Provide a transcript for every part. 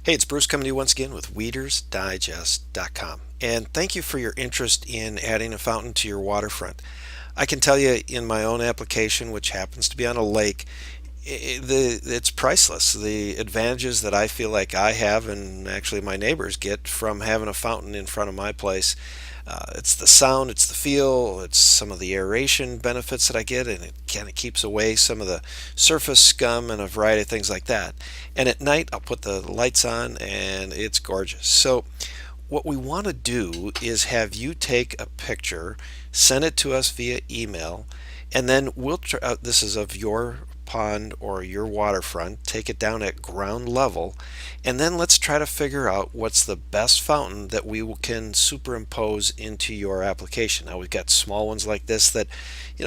Hey, it's Bruce coming to you once again with WeedersDigest.com. And thank you for your interest in adding a fountain to your waterfront. I can tell you in my own application, which happens to be on a lake, it's priceless. The advantages that I feel like I have and actually my neighbors get from having a fountain in front of my place. It's the sound, it's the feel, it's some of the aeration benefits that I get, and it kind of keeps away some of the surface scum and a variety of things like that. And at night, I'll put the lights on, and it's gorgeous. So, what we want to do is have you take a picture, send it to us via email, and then we'll this is of your pond or your waterfront, take it down at ground level, and then let's try to figure out what's the best fountain that we can superimpose into your application. Now we've got small ones like this that,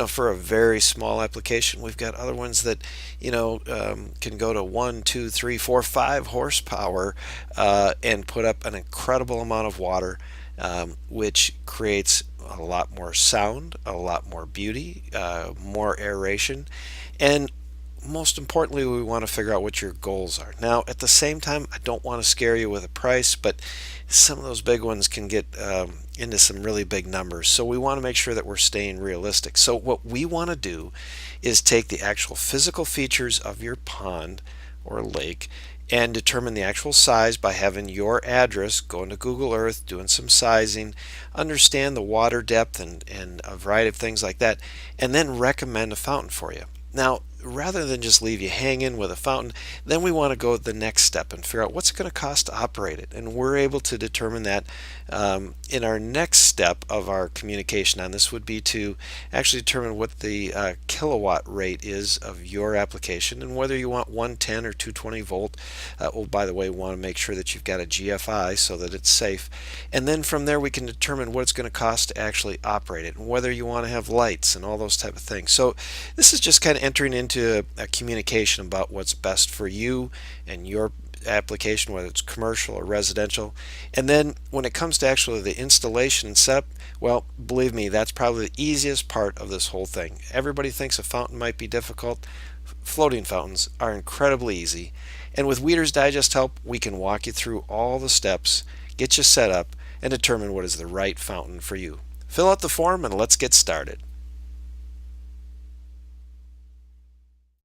for a very small application. We've got other ones that, can go to 1, 2, 3, 4, 5 horsepower and put up an incredible amount of water, which creates a lot more sound, a lot more beauty, more aeration, and most importantly, we want to figure out what your goals are. Now, at the same time, I don't want to scare you with a price, but some of those big ones can get into some really big numbers. So we want to make sure that we're staying realistic. So what we want to do is take the actual physical features of your pond or lake and determine the actual size by having your address, going to Google Earth, doing some sizing, understand the water depth and a variety of things like that, and then recommend a fountain for you. Now, rather than just leave you hanging with a fountain, then we want to go the next step and figure out what's it going to cost to operate it. And we're able to determine that in our next step of our communication on this would be to actually determine what the kilowatt rate is of your application and whether you want 110 or 220 volt. By the way, we want to make sure that you've got a GFI so that it's safe. And then from there we can determine what it's going to cost to actually operate it and whether you want to have lights and all those type of things. So this is just kind of entering into a communication about what's best for you and your application, whether it's commercial or residential. And then when it comes to actually the installation and setup, well, believe me, that's probably the easiest part of this whole thing. Everybody thinks a fountain might be difficult. Floating fountains are incredibly easy. And with Weeder's Digest help, we can walk you through all the steps, get you set up, and determine what is the right fountain for you. Fill out the form and let's get started.